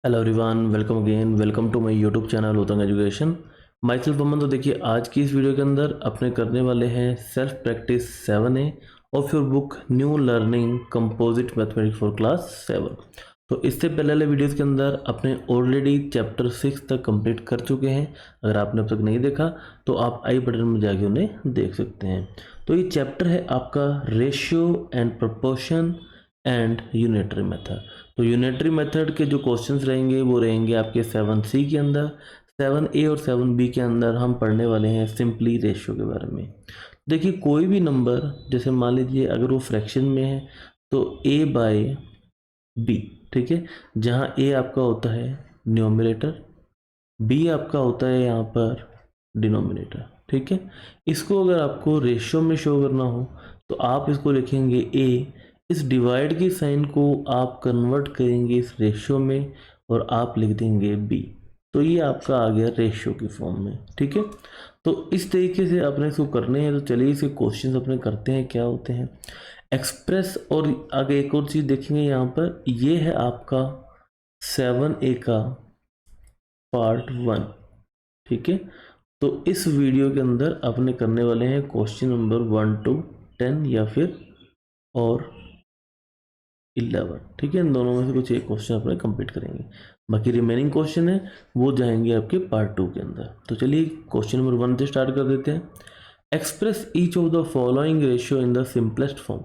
Hello everyone, welcome again, welcome to my YouTube channel Uttang education. Myself Aman. तो देखिए, आज की इस वीडियो के अंदर अपने करने वाले हैं self practice 7A of your book new learning composite mathematics for class 7। तो इससे पहले वाले वीडियोज़ के अंदर अपने ऑलरेडी चैप्टर 6 तक कंप्लीट कर चुके हैं। अगर आपने अब तक नहीं देखा तो आप आई बटन में जाके उन्हें देख सकते हैं। तो ये चैप्टर है आपका ratio and proportion and unitary method. तो यूनिटरी मेथड के जो क्वेश्चंस रहेंगे वो रहेंगे आपके 7C के अंदर। 7A और 7B के अंदर हम पढ़ने वाले हैं सिंपली रेशियो के बारे में। देखिए, कोई भी नंबर, जैसे मान लीजिए अगर वो फ्रैक्शन में है तो A/B, ठीक है, जहाँ A आपका होता है न्यूमरेटर, B आपका होता है यहाँ पर डिनोमिनेटर, ठीक है। इसको अगर आपको रेशियो में शो करना हो तो आप इसको लिखेंगे A, इस डिवाइड की साइन को आप कन्वर्ट करेंगे इस रेशियो में और आप लिख देंगे B। तो ये आपका आ गया रेशियो की फॉर्म में, ठीक है। तो इस तरीके से अपने इसको करने हैं। तो चलिए इसे क्वेश्चंस अपने करते हैं, क्या होते हैं एक्सप्रेस। और आगे एक और चीज़ देखेंगे यहाँ पर, ये है आपका 7A का पार्ट 1, ठीक है। तो इस वीडियो के अंदर अपने करने वाले हैं क्वेश्चन नंबर 1 to 10 या फिर और 11, ठीक है। इन दोनों में से कुछ एक क्वेश्चन अपने कंप्लीट करेंगे। बाकी रिमेनिंग क्वेश्चन है वो जाएंगे आपके पार्ट 2 के अंदर। तो चलिए क्वेश्चन नंबर 1 से स्टार्ट कर देते हैं। Express each of the following ratio in the simplest form.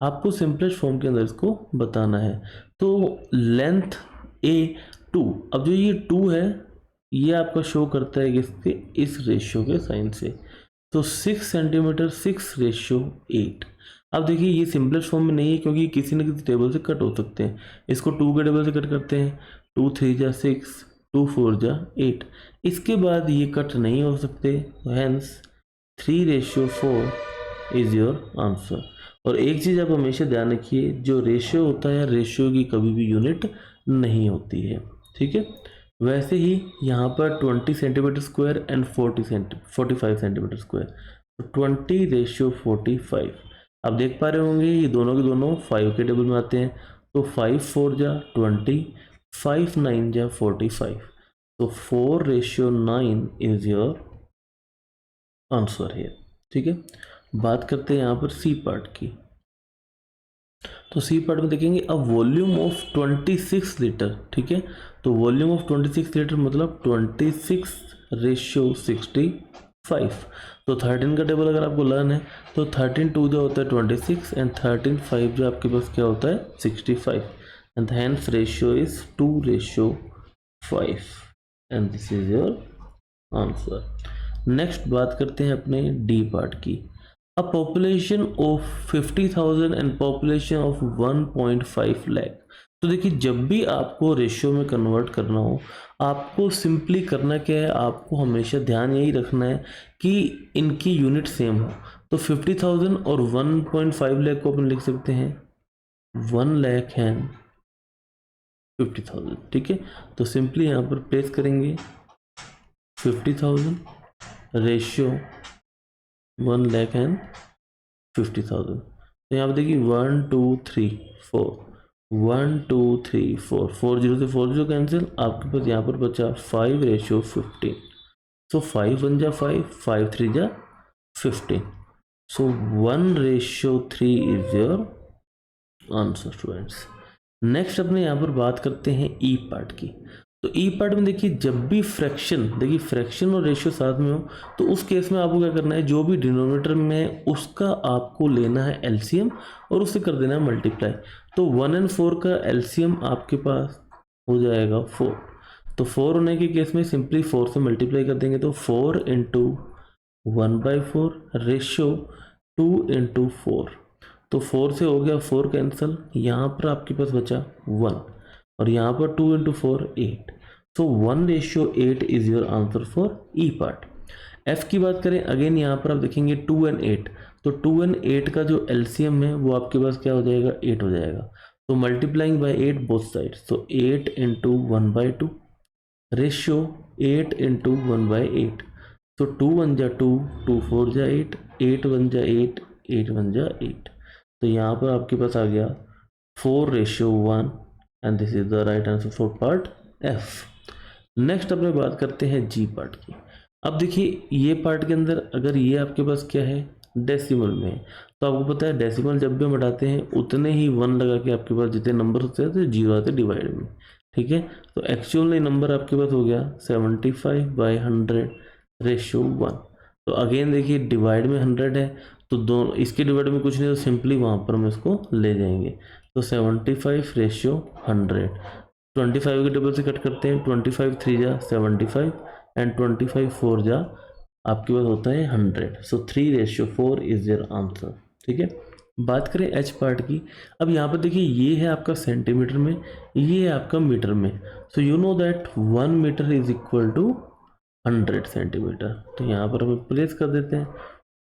आपको सिंपलेस्ट फॉर्म के अंदर इसको बताना है। तो लेंथ A2, अब जो ये 2 है ये आपका शो करता है किसके, इस रेशियो के साइन से। तो 6 सेंटीमीटर 6/8। अब देखिए ये सिंपलेस्ट फॉर्म में नहीं है क्योंकि किसी न किसी टेबल से कट हो सकते हैं। इसको 2 के टेबल से कट करते हैं, 2 3 जा 6, 2 4 जा 8। इसके बाद ये कट नहीं हो सकते, हेंस 3/4 इज योर आंसर। और एक चीज़ आप हमेशा ध्यान रखिए, जो रेशियो होता है रेशियो की कभी भी यूनिट नहीं होती है, ठीक है। वैसे ही यहाँ पर 20 centimetre square and 45 centimetre square, तो 20/45। आप देख पा रहे होंगे ये दोनों के दोनों 5 के टेबल में आते हैं। तो 5 4 जा 20, 5 9 जा 45। तो 4/9 इज योर आंसर है, ठीक है। बात करते हैं यहाँ पर सी पार्ट की। तो सी पार्ट में देखेंगे अ वॉल्यूम ऑफ 26 लीटर, ठीक है। तो वॉल्यूम ऑफ 26 लीटर मतलब 26/65। तो 13 का टेबल अगर आपको लर्न है तो 13 2 जो होता है 26 एंड 13 5 जो आपके पास क्या होता है 65, and hence ratio is 2/5 and this is your answer. Next बात करते हैं अपने डी पार्ट की। A population of 50,000 and population of 1.5 lakh. तो देखिए, जब भी आपको रेशियो में कन्वर्ट करना हो आपको सिंपली करना क्या है, आपको हमेशा ध्यान यही रखना है कि इनकी यूनिट सेम हो। तो 50,000 और 1.5 लाख को अपन लिख सकते हैं 1 लाख एंड 50,000, ठीक है। तो सिंपली यहाँ पर प्लेस करेंगे 50,000 रेशियो 1 लाख एंड 50,000। तो यहाँ पे देखिए 1 2 3 4, 1 2 3 4, 4 0 से 4 0 कैंसिल, आपके पास यहाँ पर बचा 5/15। सो 5 1 जा 5, 5 3 जा 15। सो 1/3 is your answer students. Next अपने यहाँ पर बात करते हैं ई पार्ट की। तो ई पार्ट में देखिए, जब भी फ्रैक्शन, देखिए फ्रैक्शन और रेशियो साथ में हो तो उस केस में आपको क्या करना है, जो भी डिनोमिनेटर में है उसका आपको लेना है एलसीएम और उससे कर देना है मल्टीप्लाई। तो 1 और 4 का एलसीएम आपके पास हो जाएगा 4। तो 4 होने के केस में सिंपली 4 से मल्टीप्लाई कर देंगे, तो 4 × 1/4 रेशियो 2 × 4। तो 4 से हो गया 4 कैंसिल, यहाँ पर आपके पास बचा 1 और यहाँ पर 2 × 4 8। सो 1/8 is your answer for E part. F की बात करें, अगेन यहाँ पर आप देखेंगे 2 और 8। तो 2 और 8 का जो एलसीएम है वो आपके पास क्या हो जाएगा, 8 हो जाएगा। तो मल्टीप्लाइंग बाय 8 बोथ साइड्स, तो 8 × 1/2 रेशियो 8 × 1/8। तो 2 1 जा 2, 2 4 जा 8, 8 1 जा 8, 8 1 जा 8। तो यहाँ पर आपके पास आ गया 4/1 and this is the right answer for part F. Next अपने बात करते हैं जी पार्ट की। अब देखिए ये पार्ट के अंदर अगर ये आपके पास क्या है, डेसिमल में है, तो आपको पता है डेसिमल जब भी हम हटाते हैं उतने ही वन लगा के आपके पास जितने नंबर होते हैं तो जीरो आते हैं डिवाइड में। ठीक है, तो एक्चुअल नंबर आपके पास हो गया 75/100 तो अगेन देखिए डिवाइड में 100 है, तो दोनों इसके डिवाइड में कुछ नहीं, तो सिंपली वहाँ पर हम इसको ले जाएंगे। तो 75/100, 25 के टेबल से कट करते हैं, 25 3 जा 75 एंड 25 4 जा आपके पास होता है 100। सो 3/4 इज योर आंसर। ठीक है, बात करें एच पार्ट की। अब यहाँ पर देखिए ये है आपका सेंटीमीटर में, ये है आपका मीटर में। So you know that 1 metre is equal to 100 centimetre. तो यहाँ पर हम प्लेस कर देते हैं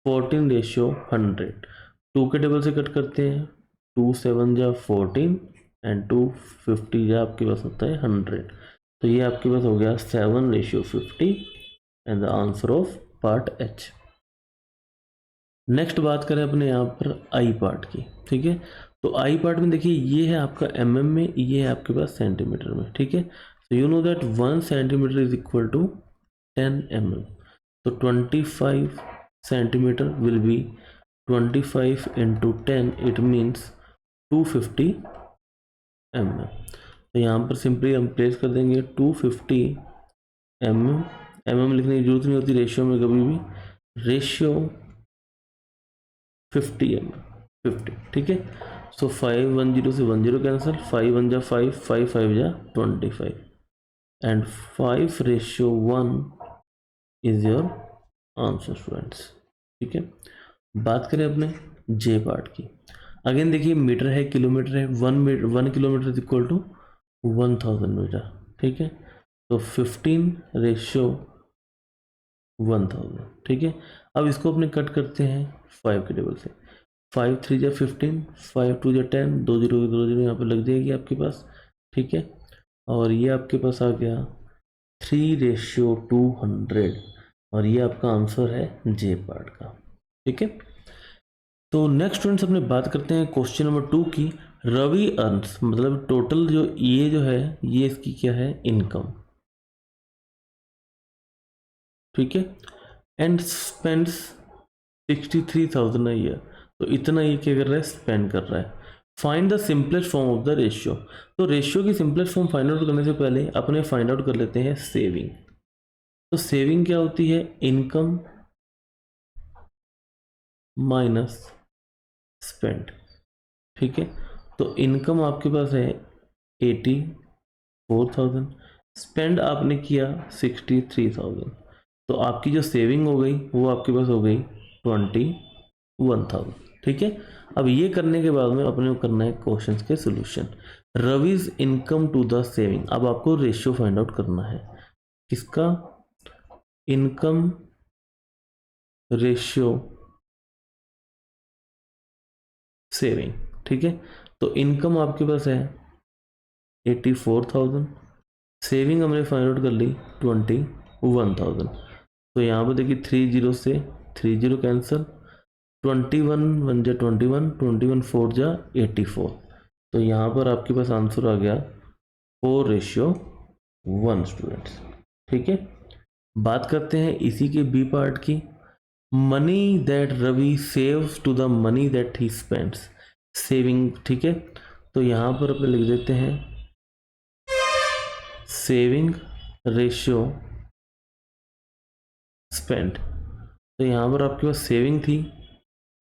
14/100। 2 के टेबल से कट करते हैं, 2 7 जा 14 एंड 2 50 जा आपके पास होता है 100। तो ये आपके पास हो गया 7/50 and the answer of part H. Next बात करें अपने यहाँ पर आई पार्ट की। ठीक है, तो आई पार्ट में देखिए ये है आपका mm में, ये है आपके पास सेंटीमीटर में। ठीक है, तो you know that 1 centimetre is equal to 10 mm। तो 25 centimetre will be 25 into 10, it means 250 mm। तो यहाँ पर सिंपली हम प्लेस कर देंगे 250 mm। लिखने की जरूरत नहीं होती रेशियो में कभी भी, रेशियो 50 mm 50। ठीक है, सो 5 1 0 से 1 0 कैंसिल, 5 1 जा 5, 5 5 जा 25 and 5/1 is your answer students. ठीक है, बात करें अपने जे पार्ट की। अगेन देखिए मीटर है, किलोमीटर है, 1 kilometre is equal to 1000 metre. ठीक है, तो 15/1000। ठीक है, अब इसको अपने कट करते हैं 5 के टेबल से, 5 3 जा 15, 5 2 जा 10, 2 0 यहाँ पर लग जाएगी आपके पास। ठीक है, और ये आपके पास आ गया 3/200 और ये आपका आंसर है जे पार्ट का। ठीक है, तो नेक्स्ट स्टूडेंट्स अपने बात करते हैं क्वेश्चन नंबर 2 की। रवि अर्न्स, मतलब टोटल जो ये जो है ये इसकी क्या है, इनकम। ठीक है, एंड स्पेंड्स 63,000 ईयर। तो इतना ये क्या कर रहा है, स्पेंड कर रहा है। Find the simplest form of the ratio. तो रेशियो की सिंपलेस्ट फॉर्म फाइंड आउट करने से पहले अपने फाइंड आउट कर लेते हैं सेविंग। तो सेविंग क्या होती है, इनकम माइनस स्पेंड। ठीक है, तो इनकम आपके पास है 84,000, स्पेंड आपने किया 63,000, तो आपकी जो सेविंग हो गई वो आपके पास हो गई 21,000। ठीक है, अब ये करने के बाद में अपने को करना है क्वेश्चंस के सॉल्यूशन। रविज इनकम टू द सेविंग। अब आपको रेशियो फाइंड आउट करना है, किसका, इनकम रेशियो सेविंग। ठीक है, तो इनकम आपके पास है 84,000, सेविंग हमने फाइंड आउट कर ली 21,000। तो यहाँ पर देखिए 30 से 30 कैंसिल, 21 1 जा 21, 21 4 जा 84। तो यहाँ पर आपके पास आंसर आ गया 4/1 स्टूडेंट्स। ठीक है, बात करते हैं इसी के बी पार्ट की। Money that Ravi saves to the money that he spends, saving. ठीक है, तो यहाँ पर अपने लिख देते हैं सेविंग रेशियो स्पेंड। तो यहाँ पर आपके पास सेविंग थी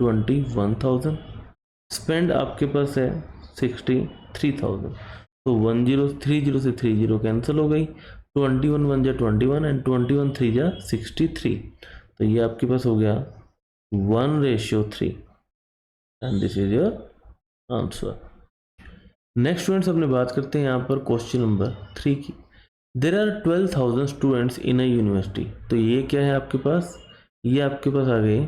21,000, स्पेंड आपके पास है 63,000। तो 1030 से 30 कैंसिल हो गई, 21 1 जा 21 एंड 21 3 जा 63। तो ये आपके पास हो गया 1/3 and this is your answer. Next students अपने बात करते हैं यहाँ पर क्वेश्चन नंबर 3 की। There are 12,000 students in a university. तो ये क्या है आपके पास, ये आपके पास आ गए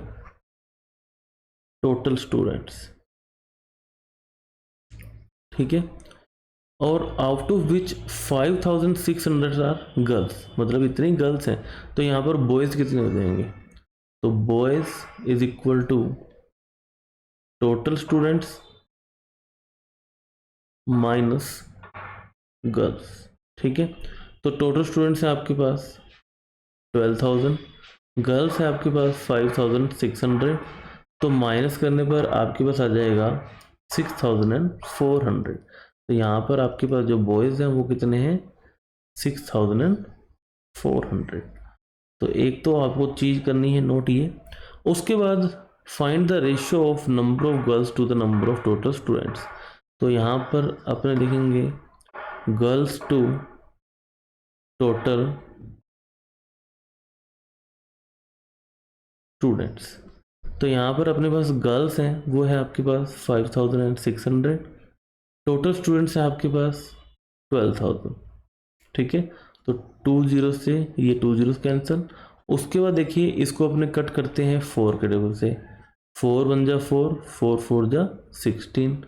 टोटल स्टूडेंट्स। ठीक है, और out of which 5,600 are girls, मतलब इतनी गर्ल्स हैं। तो यहाँ पर बॉयज़ कितने हो जाएंगे, तो boys is equal to total students minus girls. ठीक है। तो टोटल स्टूडेंट्स हैं आपके पास 12,000, गर्ल्स है आपके पास 5,600, तो माइनस करने पर आपके पास आ जाएगा 6,400। तो यहाँ पर आपके पास जो बॉयज़ हैं वो कितने हैं 6,400। तो एक तो आपको चीज़ करनी है नोट ये। उसके बाद find the ratio of number of girls to the number of total students. तो यहाँ पर अपने देखेंगे गर्ल्स टू टोटल स्टूडेंट्स। तो यहाँ पर अपने पास गर्ल्स हैं वो है आपके पास 5,600, टोटल स्टूडेंट्स हैं आपके पास 12,000, ठीक है। तो 20 से ये 20 कैंसिल। उसके बाद देखिए इसको अपने कट करते हैं 4 के टेबल से। 4 1 जा 4, 4 4 जा 16,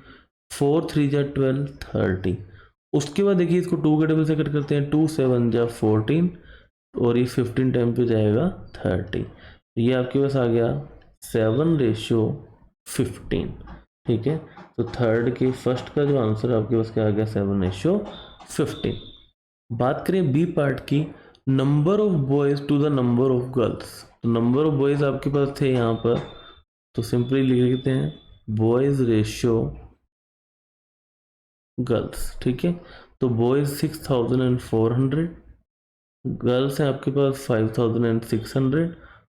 4 3 जा 12, 30। उसके बाद देखिए इसको 2 के टेबल से कट करते हैं। 2 7 जा 14 और ये 15 टाइम पे जाएगा 30। ये आपके पास आ गया 7:15, ठीक है। तो थर्ड के फर्स्ट का जो आंसर आपके पास क्या आ गया 7:15। बात करें बी पार्ट की, number of boys to the number of girls. तो नंबर ऑफ बॉयज आपके पास थे यहाँ पर, तो सिंपली लिख लेते हैं बॉयज रेशियो गर्ल्स, ठीक है। तो बॉयज 6,400, गर्ल्स हैं आपके पास 5,600,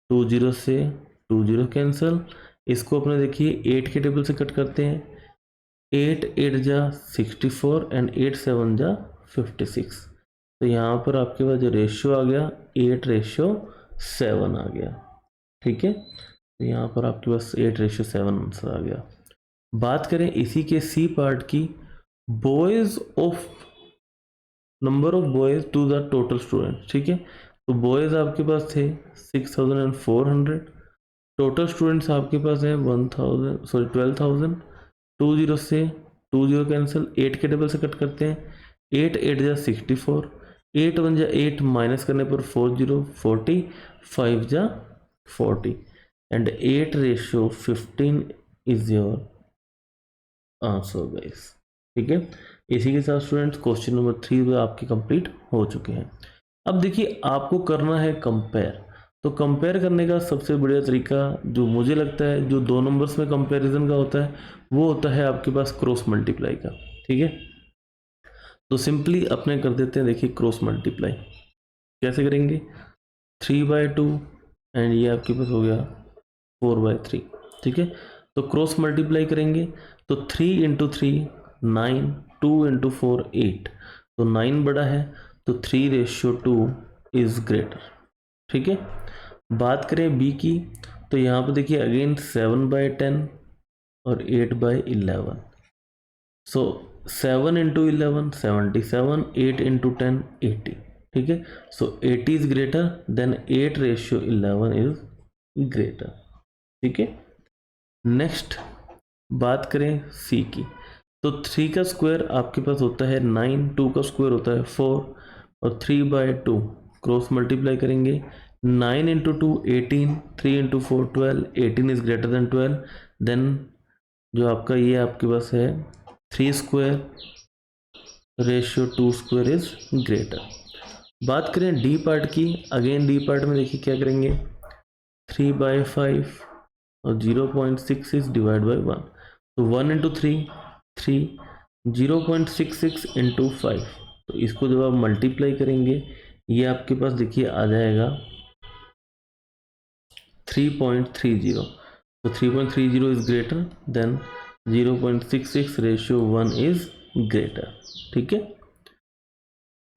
20 से 20 कैंसिल। इसको अपने देखिए 8 के टेबल से कट करते हैं। 8 8 जा 64 एंड 8 7 जा 56। तो यहाँ पर आपके पास जो रेशियो आ गया 8:7 आ गया, ठीक है। तो यहाँ पर आपके पास 8:7 आंसर आ गया। बात करें इसी के सी पार्ट की, boys of number of boys to the total student, ठीक है। तो बॉयज आपके पास थे 6,400, टोटल स्टूडेंट्स आपके पास है 12,000। 20 से 20 कैंसिल, 8 के टेबल से कट करते हैं। 8 8 जा 64, 8 1 जा 8, माइनस करने पर 40 40, 5 जा 40 and 8:15 is your answer guys, ठीक है। इसी के साथ स्टूडेंट्स क्वेश्चन नंबर 3 आपके कंप्लीट हो चुके हैं। अब देखिए आपको करना है कंपेयर। तो कंपेयर करने का सबसे बढ़िया तरीका जो मुझे लगता है, जो 2 नंबर्स में कंपैरिजन का होता है, वो होता है आपके पास क्रॉस मल्टीप्लाई का, ठीक है। तो सिंपली अपने कर देते हैं, देखिए क्रॉस मल्टीप्लाई कैसे करेंगे। 3/2 एंड ये आपके पास हो गया 4/3, ठीक है। तो क्रॉस मल्टीप्लाई करेंगे तो 3 × 3 9, 2 × 4 8। तो 9 बड़ा है तो 3:2 इज ग्रेटर, ठीक है। बात करें बी की, तो यहाँ पर देखिए अगेन 7/10 और 8/11। सो 7 × 11 77, 8 × 10 80, ठीक है। सो 80 is greater than 8:11 is greater, ठीक है। नेक्स्ट बात करें सी की, तो 3 का स्क्वायर आपके पास होता है 9, 2 का स्क्वायर होता है 4 और 3/2 क्रॉस मल्टीप्लाई करेंगे। 9 × 2 18, 3 × 4 12, 18 इज ग्रेटर देन 12। देन जो आपका ये आपके पास है 3² 2² इज ग्रेटर। बात करें डी पार्ट की, अगेन डी पार्ट में देखिए क्या करेंगे 3/5 और 0.6 इज डिवाइड बाई 1। तो 1 × 3 3, 0.66 × 5। तो इसको जब आप मल्टीप्लाई करेंगे ये आपके पास देखिए आ जाएगा 3.30। तो 3.30 is greater than 0.66 ratio 1 is greater, ठीक है।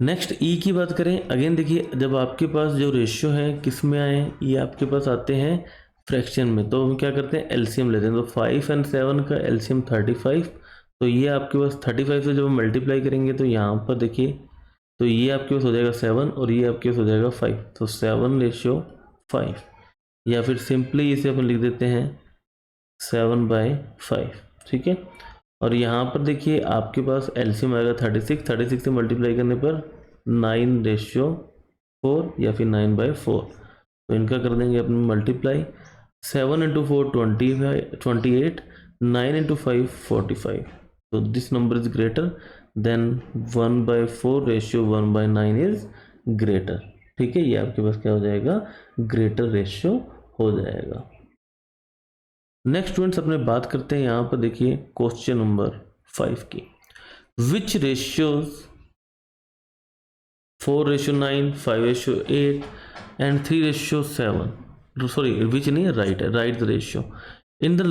नेक्स्ट ई की बात करें, अगेन देखिए जब आपके पास जो रेशियो है किस में आए, ये आपके पास आते हैं फ्रैक्शन में। तो हम क्या करते हैं एलसीएम लेते हैं। तो 5 और 7 का एलसीएम 35। तो ये आपके पास 35 से जब मल्टीप्लाई करेंगे तो यहाँ पर देखिए, तो ये आपके पास हो जाएगा 7 और ये आपके पास हो जाएगा 5। तो 7:5, या फिर सिंपली इसे अपन लिख देते हैं 7/5, ठीक है। और यहाँ पर देखिए आपके पास एलसीएम आएगा 36 से मल्टीप्लाई करने पर 9:4 या फिर 9/4। तो इनका कर देंगे अपने मल्टीप्लाई। 7 × 4 28, 9 × 5 45। तो this number is greater than 1/4 ratio 1/9 is greater. ठीक है, ये आपके पास क्या हो जाएगा, ग्रेटर रेशियो हो जाएगा। नेक्स्ट स्टूडेंट्स अपने बात करते हैं यहाँ पर, देखिए क्वेश्चन नंबर 5 की। Which ratios 4:9, 5:8 and 3:7, sorry which नहीं है, राइट है, right the ratio in the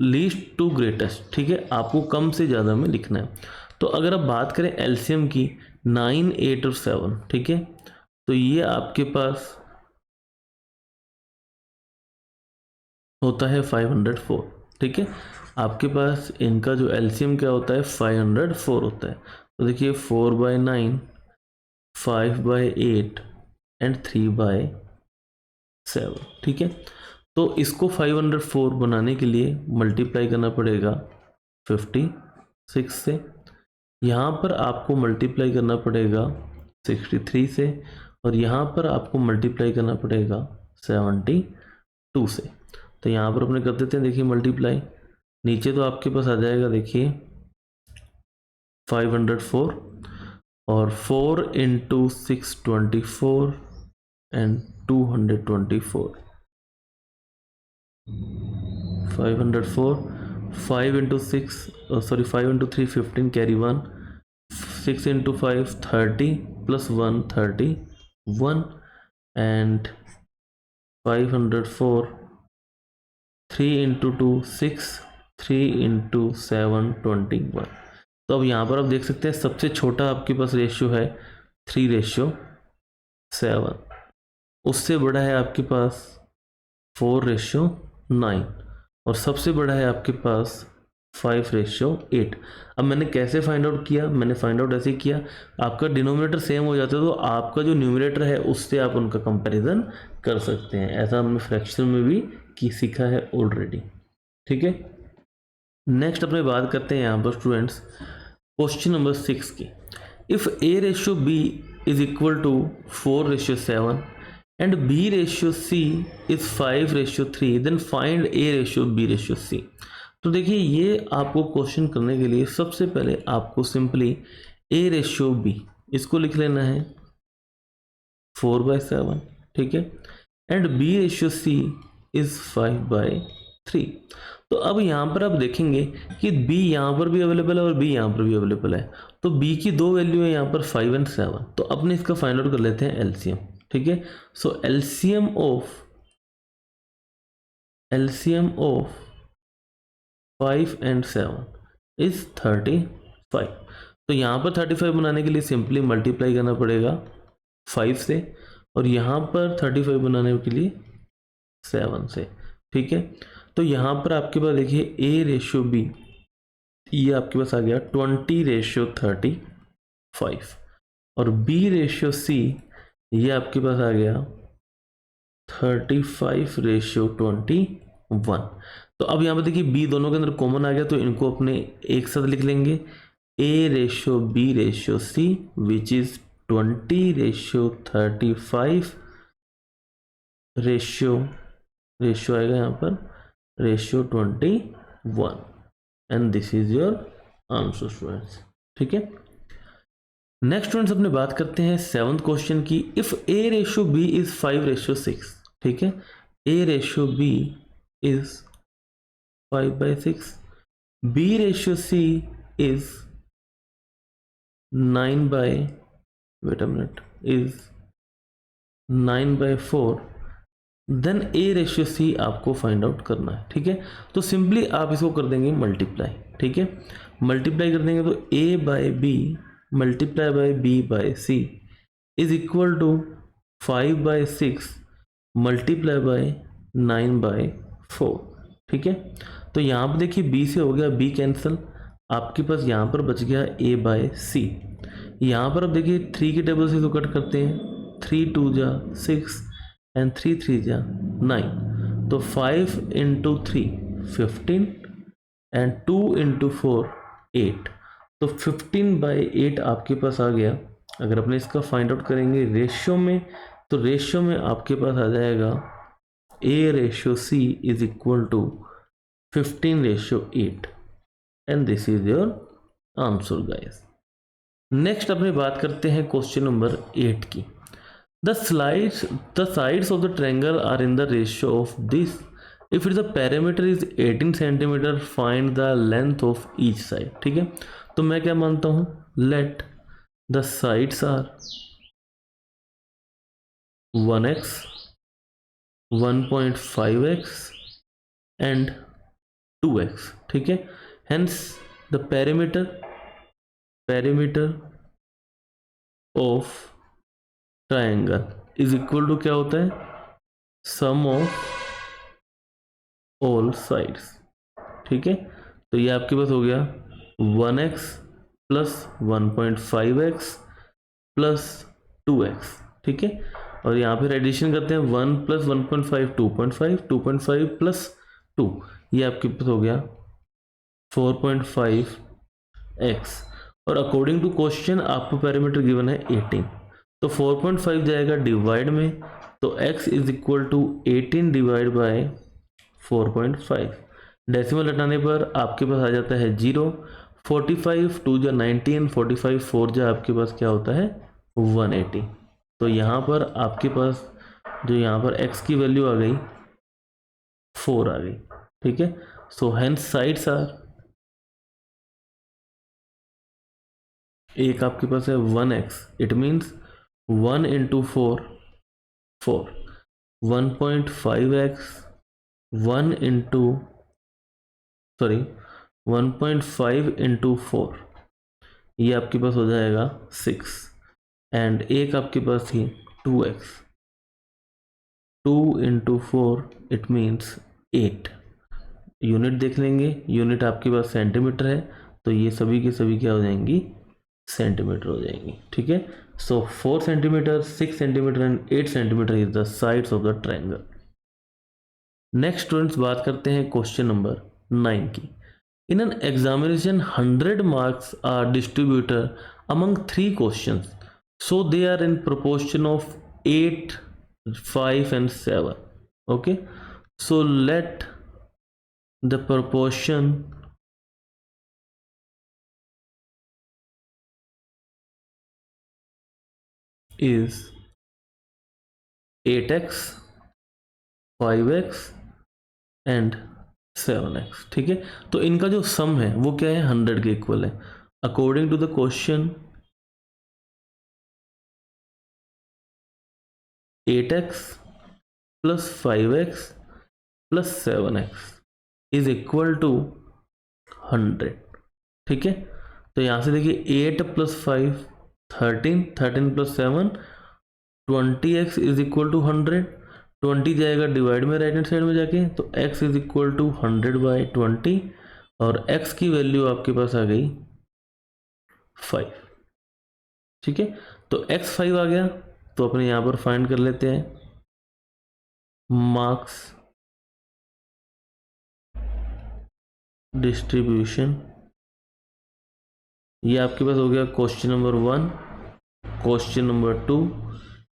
least to greatest. ठीक है, आपको कम से ज़्यादा में लिखना है। तो अगर आप बात करें एलसीएम की 9, 8 और 7, ठीक है, तो ये आपके पास होता है 504। ठीक है, आपके पास इनका जो एलसीएम क्या होता है, 504 होता है। तो देखिए 4/9, 5/8 एंड 3/7। ठीक है, तो इसको 504 बनाने के लिए मल्टीप्लाई करना पड़ेगा 56 से, यहाँ पर आपको मल्टीप्लाई करना पड़ेगा 63 से, और यहाँ पर आपको मल्टीप्लाई करना पड़ेगा 72 से। तो यहाँ पर अपने कर देते हैं, देखिए मल्टीप्लाई, नीचे तो आपके पास आ जाएगा, देखिए 504 और 4 × 6 24 and 224, 504, 5 × 6 sorry 5 × 3 15 carry 1, 6 × 5 30 plus 1 31 and 504, 3 × 2 6, 3 × 7 21। तो अब यहाँ पर आप देख सकते हैं सबसे छोटा आपके पास रेशियो है 3:7, उससे बड़ा है आपके पास 4:9 और सबसे बड़ा है आपके पास 5:8। अब मैंने कैसे फाइंड आउट किया, मैंने फाइंड आउट ऐसे किया, आपका डिनोमिनेटर सेम हो जाता है तो आपका जो न्यूमरेटर है उससे आप उनका कंपैरिजन कर सकते हैं। ऐसा हमने फ्रैक्शन में भी सीखा है ऑलरेडी। ठीक है, नेक्स्ट अपने बात करते हैं यहाँ पर स्टूडेंट्स क्वेश्चन नंबर 6 की। If A:B is equal to 4:7 and B:C is 5:3, then find A:B:C। तो देखिए ये आपको क्वेश्चन करने के लिए सबसे पहले आपको सिंपली A:B इसको लिख लेना है 4/7। ठीक है, एंड B:C इज 5/3। तो अब यहाँ पर आप देखेंगे कि B यहाँ पर भी अवेलेबल है और B यहाँ पर भी अवेलेबल है, तो B की दो वैल्यू है यहाँ पर 5 और 7। तो अपने इसका फाइंड आउट कर लेते हैं एलसीएम। ठीक है, सो एलसीएम ऑफ 5 and 7 इज 35। तो यहाँ पर 35 बनाने के लिए सिंपली मल्टीप्लाई करना पड़ेगा 5 से, और यहाँ पर 35 बनाने के लिए 7 से। ठीक है, तो यहाँ पर आपके पास देखिए A:B ये आपके पास आ गया 20:35 और B:C ये आपके पास आ गया 35:21। तो अब यहाँ पर देखिए B दोनों के अंदर कॉमन आ गया, तो इनको अपने एक साथ लिख लेंगे A:B:C विच इज 20:35 रेशियो आएगा यहाँ पर ratio 21 and this is your answer students. ठीक है, नेक्स्ट स्टूडेंट्स अपने बात करते हैं 7th क्वेश्चन की। If A:B is 5:6। ठीक है, A:B is 5/6, B:C is 9/4, then A:C आपको फाइंड आउट करना है। ठीक है, तो सिंपली आप इसको कर देंगे मल्टीप्लाई। ठीक है, मल्टीप्लाई कर देंगे तो A/B multiply by B/C is equal to 5/6 multiply by 9/4। ठीक है, तो यहाँ पर देखिए B से हो गया B कैंसिल, आपके पास यहाँ पर बच गया A/C। यहाँ पर अब देखिए 3 के टेबल से तो कट करते हैं, 3 2 जा 6 एंड 3 3 जा 9, तो 5 × 3 15 एंड 2 × 4 8, तो 15/8 आपके पास आ गया। अगर अपने इसका फाइंड आउट करेंगे रेशियो में, तो रेशियो में आपके पास आ जाएगा A:C is equal to 15:8 and this is your answer guys. Next अपनी बात करते हैं क्वेश्चन नंबर 8 की। The sides of the triangle are in the ratio of this. If the perimeter is 18 centimeter, find the length of each side. ठीक है, तो मैं क्या मानता हूँ, let the sides are 1x, 1.5x and 2x. ठीक है, hence the perimeter of triangle is equal to क्या होता है, sum of all sides. ठीक है, तो ये आपके पास हो गया 1x plus 1.5x plus 2x। ठीक है, और यहाँ पे एडिशन करते हैं 1 प्लस 1.5 2.5, 2.5 प्लस 2, ये आपके पास हो गया 4.5x। और अकॉर्डिंग टू क्वेश्चन आपको पैरामीटर गिवन है 18, तो 4.5 जाएगा डिवाइड में, तो x is equal to 18 divide by 4.5। Decimal हटाने पर आपके पास आ जाता है 0। 45 2 जा 19, 45 4 जा आपके पास क्या होता है 180। तो यहाँ पर आपके पास जो यहाँ पर x की वैल्यू आ गई 4 आ गई। ठीक है, सो हेंस साइड्स आर, एक आपके पास है 1x, it means 1 into 4 4, 1.5x 1 into sorry 1.5 into 4, ये आपके पास हो जाएगा 6, एंड एक आपके पास थी 2x, 2 into 4 it means 8। Unit देख लेंगे, यूनिट आपके पास सेंटीमीटर है, तो ये सभी के सभी क्या हो जाएंगी, सेंटीमीटर हो जाएंगी। ठीक है, सो 4 centimetre, 6 centimetre and 8 centimetre is the sides of the triangle. Next students बात करते हैं क्वेश्चन नंबर 9 की। In an examination, 100 marks are distributed among 3 questions. So they are in proportion of 8, 5 and 7. Okay. So let the proportion is 8x, 5x and 7x। ठीक है, तो इनका जो सम है वो क्या है, 100 के इक्वल है। According to the question 8x plus 5x plus 7x is equal to 100। ठीक है, तो यहाँ से देखिए 8 plus 5 13, 13 plus 7 20x is equal to 100। 20 जाएगा डिवाइड में राइट हैंड साइड में जाके, तो x is equal to 100 by 20, और x की वैल्यू आपके पास आ गई 5। ठीक है, तो x 5 आ गया, तो अपने यहाँ पर फाइंड कर लेते हैं मार्क्स डिस्ट्रीब्यूशन। ये आपके पास हो गया question number 1, question number 2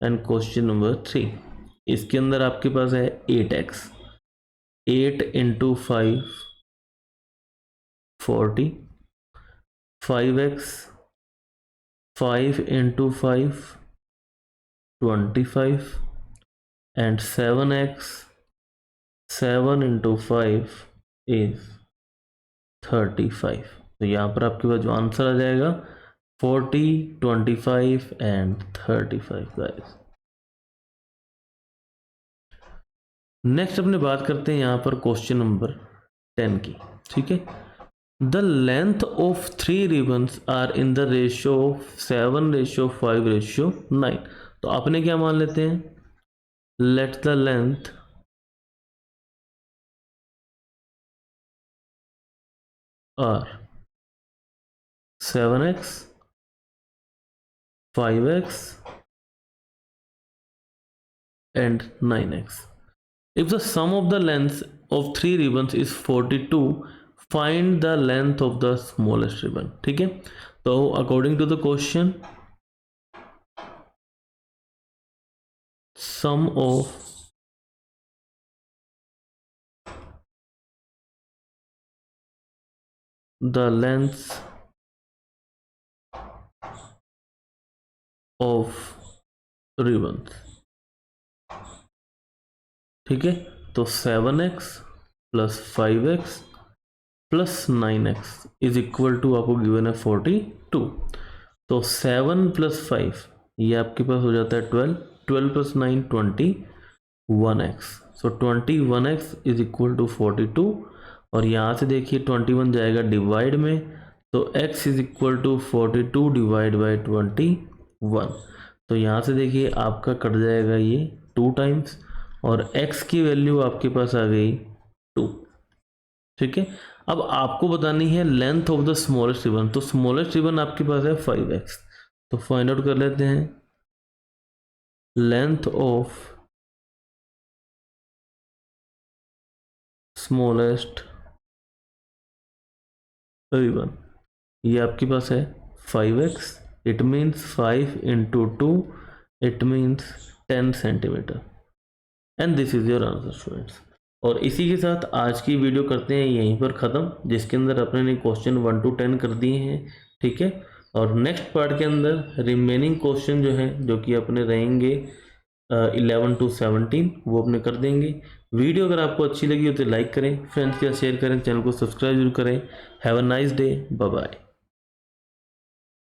and question number 3। इसके अंदर आपके पास है 8x, 8 into 5 40, 5x 5 into 5 25 and 7x 7 into 5 is 35। तो यहाँ पर आपके पास जो आंसर आ जाएगा 40, 25 एंड 35 गाइस। नेक्स्ट अपने बात करते हैं यहाँ पर क्वेश्चन नंबर 10 की। ठीक है, the length of 3 ribbons are in the ratio 7:5:9। तो आपने क्या मान लेते हैं, let the length are 7x, 5x and 9x. If the sum of the lengths of 3 ribbons is 42, find the length of the smallest ribbon। ठीक है, तो according to the question sum of the lengths of ribbon. ठीक है, तो 7x plus 5x plus 9x is equal to आपको given है 42। तो 7 plus 5 ये आपके पास हो जाता है 12, 12 plus 9 21x। So 21x is equal to 42। और यहाँ से देखिए 21 जाएगा डिवाइड में, तो x is equal to 42 divide by 21। तो यहाँ से देखिए आपका कट जाएगा ये 2 टाइम्स, और x की वैल्यू आपके पास आ गई 2। ठीक है, अब आपको बतानी है length of the smallest ribbon. तो स्मॉलेस्ट रिबन आपके पास है 5x, तो फाइंड आउट कर लेते हैं लेंथ ऑफ स्मॉलेस्ट रिबन। ये आपके पास है 5x, it means 5 into 2, it means 10 centimetre, and this is your answer students. और इसी के साथ आज की वीडियो करते हैं यहीं पर ख़त्म, जिसके अंदर अपने ने क्वेश्चन 1 to 10 कर दिए हैं। ठीक है, और नेक्स्ट पार्ट के अंदर रिमेनिंग क्वेश्चन जो हैं, जो कि अपने रहेंगे 11 to 17, वो अपने कर देंगे। वीडियो अगर आपको अच्छी लगी हो तो लाइक करें, फ्रेंड्स के साथ शेयर करें, चैनल को सब्सक्राइब जरूर करें। Have a nice day, bye bye.